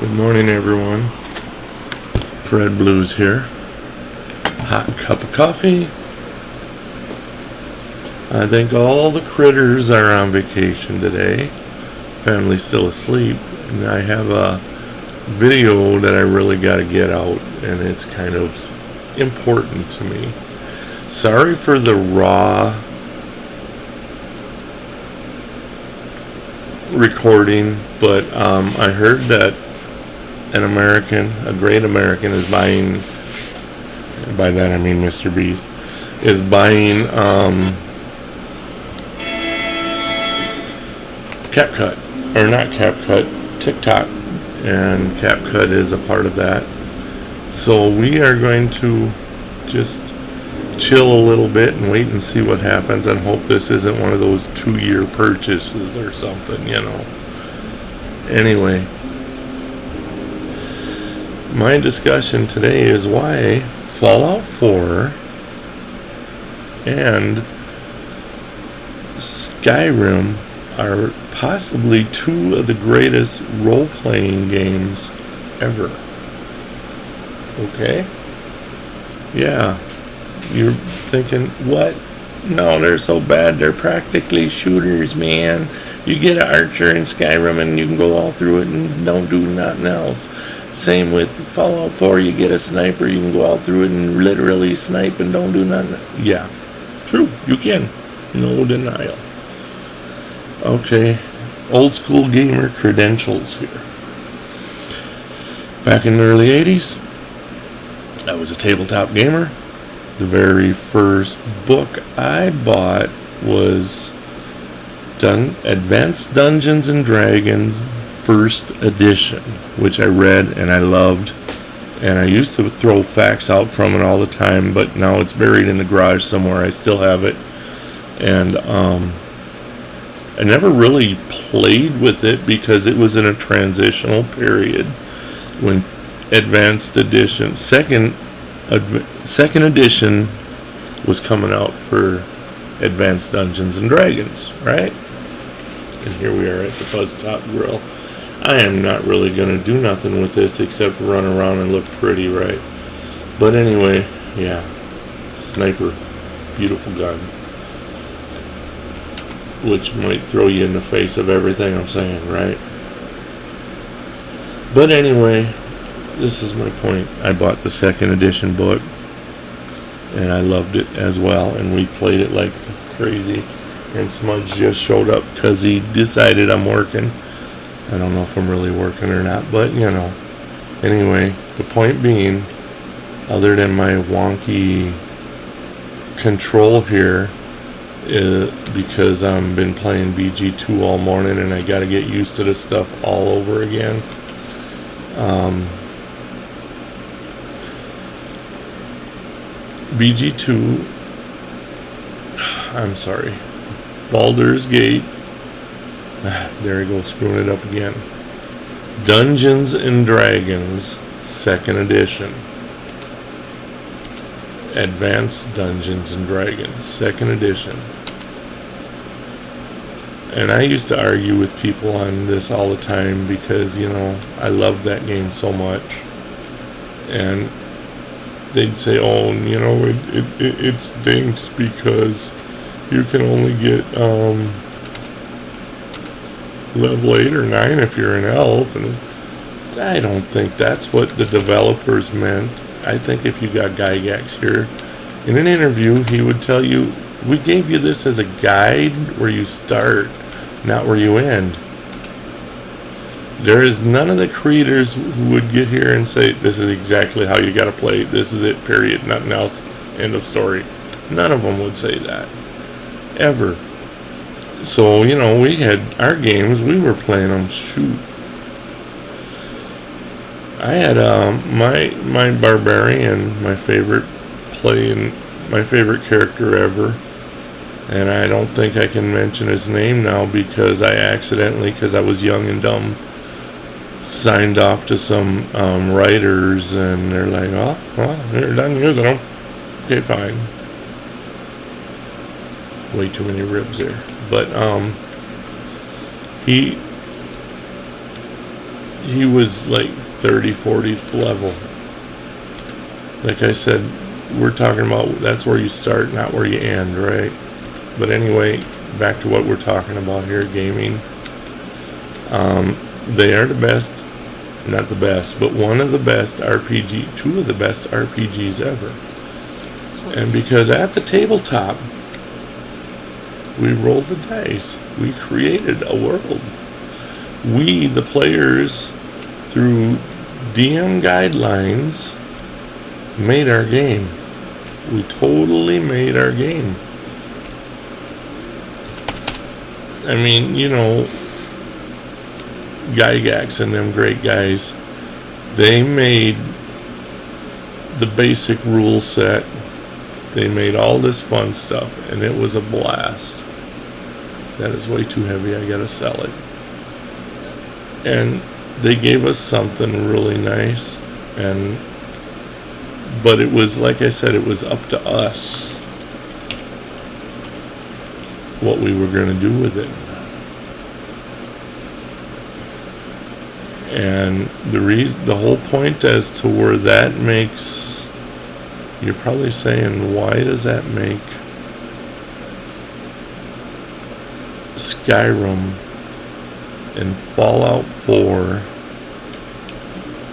Good morning, everyone. Fred Blues here. Hot cup of coffee. I think all the critters are on vacation today. Family's still asleep. And I have a video that I really got to get out, and it's kind of important to me. Sorry for the raw recording, but I heard that a great American is buying, by that I mean Mr. Beast, is buying CapCut, or not CapCut, TikTok, and CapCut is a part of that. So we are going to just chill a little bit and wait and see what happens, and hope this isn't one of those 2-year purchases or something, Anyway, my discussion today is why Fallout 4 and Skyrim are possibly two of the greatest role-playing games ever. Okay? Yeah. You're thinking, what? No, they're so bad. They're practically shooters, man. You get an archer in Skyrim and you can go all through it and don't do nothing else. Same with Fallout 4. You get a sniper, you can go all through it and literally snipe and don't do nothing. Yeah, true. You can. No denial. Okay, old school gamer credentials here. Back in the early 80s, I was a tabletop gamer. The very first book I bought was Advanced Dungeons and Dragons First Edition, which I read and I loved, and I used to throw facts out from it all the time, but now it's buried in the garage somewhere. I still have it, and I never really played with it because it was in a transitional period when Advanced Edition, second edition was coming out for Advanced Dungeons and Dragons, right? And here we are at the Fuzz Top Grill. I am not really going to do nothing with this except run around and look pretty, right? But anyway, yeah, sniper, beautiful gun, which might throw you in the face of everything I'm saying, right? But anyway, this is my point. I bought the second edition book, and I loved it as well, and we played it like crazy. And Smudge just showed up because he decided I'm working. I don't know if I'm really working or not, but Anyway, the point being, other than my wonky control here, because I've been playing BG2 all morning and I got to get used to this stuff all over again. BG2, I'm sorry, Baldur's Gate, there he goes, screwing it up again. Dungeons and Dragons, 2nd edition. Advanced Dungeons and Dragons, 2nd edition. And I used to argue with people on this all the time because, I loved that game so much. And they'd say, oh, it stinks because you can only get level 8 or 9 if you're an elf. And I don't think that's what the developers meant. I think if you got Gygax here in an interview, he would tell you, we gave you this as a guide where you start, not where you end. There is none of the creators who would get here and say, this is exactly how you got to play. This is it, period. Nothing else. End of story. None of them would say that. Ever. So, we had our games. We were playing them. Shoot. I had my barbarian, my favorite character ever. And I don't think I can mention his name now because I accidentally, because I was young and dumb, signed off to some writers, and they're like, oh, well, you're done using them. Okay, fine. Way too many ribs there. But he he was like 30, 40th level. Like I said, we're talking about that's where you start, not where you end, right? But anyway, back to what we're talking about here, gaming. They are the best, not the best, but one of the best RPG, two of the best RPGs ever. Sweet. And because at the tabletop, we rolled the dice. We created a world. We, the players, through DM guidelines, made our game. We totally made our game. I mean, you know, Gygax and them great guys, they made the basic rule set. They made all this fun stuff, and it was a blast. That is way too heavy. I gotta sell it. And they gave us something really nice, but it was, like I said, it was up to us what we were going to do with it. And the whole point as to where that makes, you're probably saying, why does that make Skyrim and Fallout 4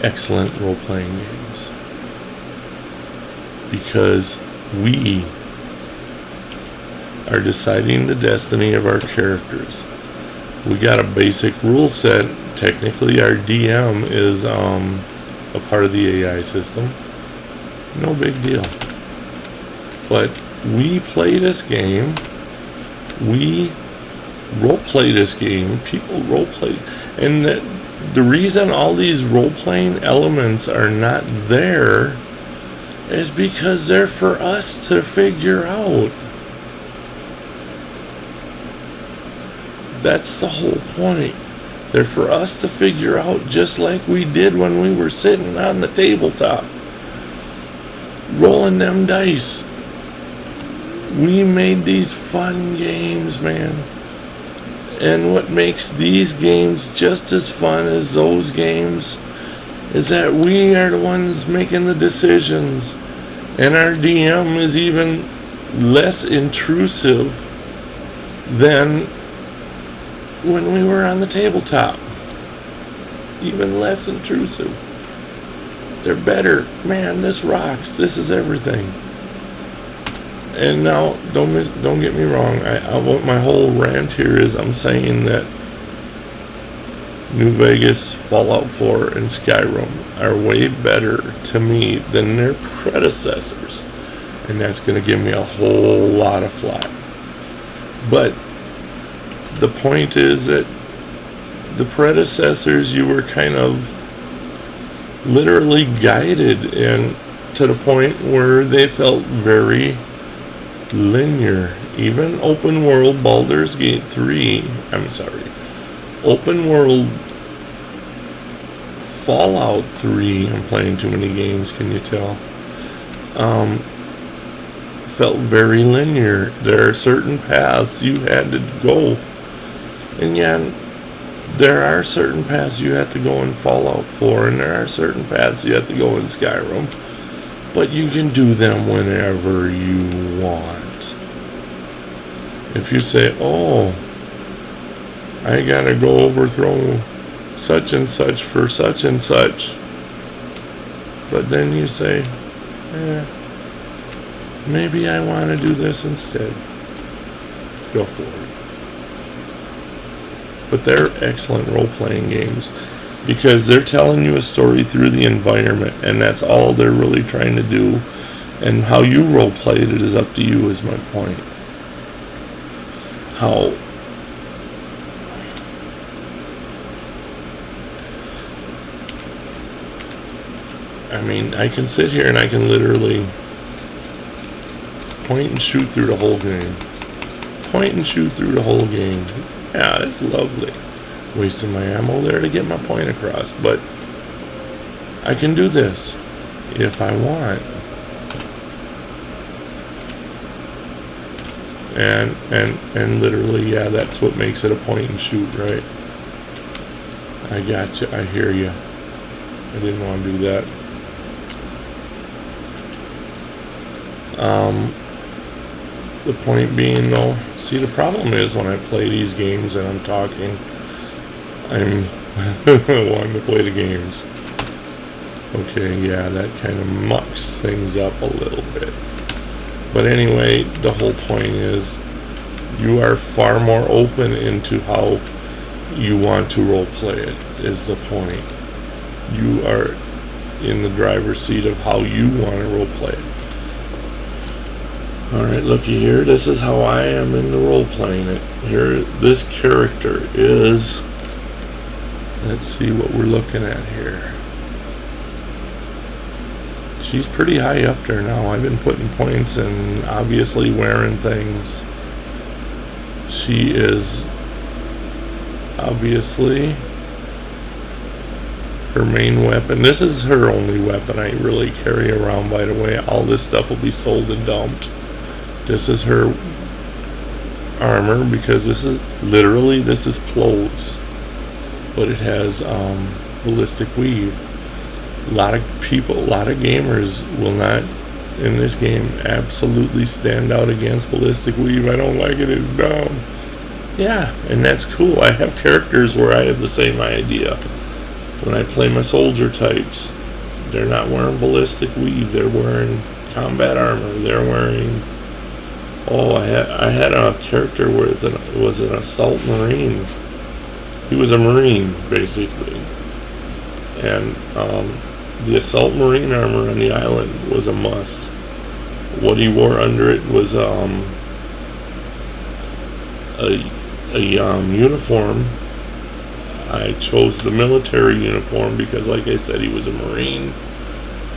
excellent role-playing games? Because we are deciding the destiny of our characters. We got a basic rule set. Technically, our DM is a part of the AI system. No big deal. But we play this game. We role-play this game. People role-play. And the reason all these role-playing elements are not there is because they're for us to figure out. That's the whole point. They're for us to figure out, just like we did when we were sitting on the tabletop, rolling them dice. We made these fun games, man. And what makes these games just as fun as those games is that we are the ones making the decisions. And our DM is even less intrusive than when we were on the tabletop. Even less intrusive. They're better. Man, this rocks. This is everything. And now, don't get me wrong. What my whole rant here is, I'm saying that New Vegas, Fallout 4, and Skyrim are way better to me than their predecessors. And that's going to give me a whole lot of flack. But the point is that the predecessors, you were kind of literally guided, and to the point where they felt very linear. Even open world Baldur's Gate 3, open world Fallout 3, I'm playing too many games, can you tell? Felt very linear. There are certain paths you had to go. And yeah, there are certain paths you have to go in Fallout 4, and there are certain paths you have to go in Skyrim. But you can do them whenever you want. If you say, oh, I gotta go overthrow such and such for such and such, but then you say, maybe I want to do this instead, go for it. But they're excellent role-playing games because they're telling you a story through the environment, and that's all they're really trying to do. And how you role-play it is up to you, is my point. I can sit here and I can literally point and shoot through the whole game. Point and shoot through the whole game. Yeah, it's lovely. Wasting my ammo there to get my point across, but I can do this if I want. And literally, yeah, that's what makes it a point and shoot, right? I got you. I hear you. I didn't want to do that. The point being, though, see, the problem is when I play these games and I'm talking, I'm wanting to play the games. Okay, yeah, that kind of mucks things up a little bit. But anyway, the whole point is you are far more open into how you want to role play it, is the point. You are in the driver's seat of how you want to role play it. Alright, looky here. This is how I am in the role playing it. Here, this character is... Let's see what we're looking at here. She's pretty high up there now. I've been putting points and obviously wearing things. She is obviously her main weapon. This is her only weapon I really carry around, by the way. All this stuff will be sold and dumped. This is her armor, because this is literally, this is clothes, but it has ballistic weave. A lot of people, a lot of gamers will not in this game absolutely stand out against ballistic weave. I don't like it, it's dumb. Yeah, and that's cool. I have characters where I have the same idea. When I play my soldier types, they're not wearing ballistic weave, they're wearing combat armor, they're wearing... Oh, I had a character where it was an assault marine. He was a marine, basically. And the assault marine armor on the island was a must. What he wore under it was a uniform. I chose the military uniform because, like I said, he was a marine.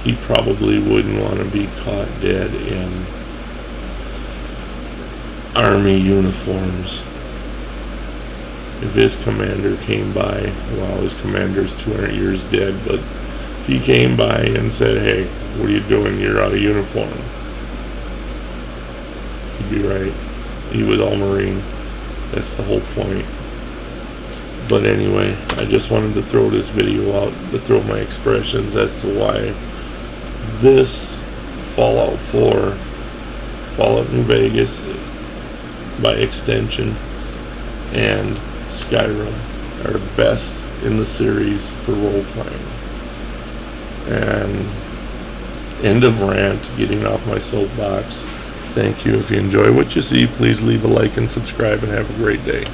He probably wouldn't want to be caught dead in army uniforms. If his commander came by, well, his commander's 200 years dead, but if he came by and said, hey, what are you doing, you're out of uniform, he'd be right. He was all marine. That's the whole point. But anyway, I just wanted to throw this video out to throw my expressions as to why this Fallout 4, Fallout New Vegas by extension, and Skyrim are the best in the series for role playing. And end of rant, getting off my soapbox. Thank you. If you enjoy what you see, please leave a like and subscribe, and have a great day.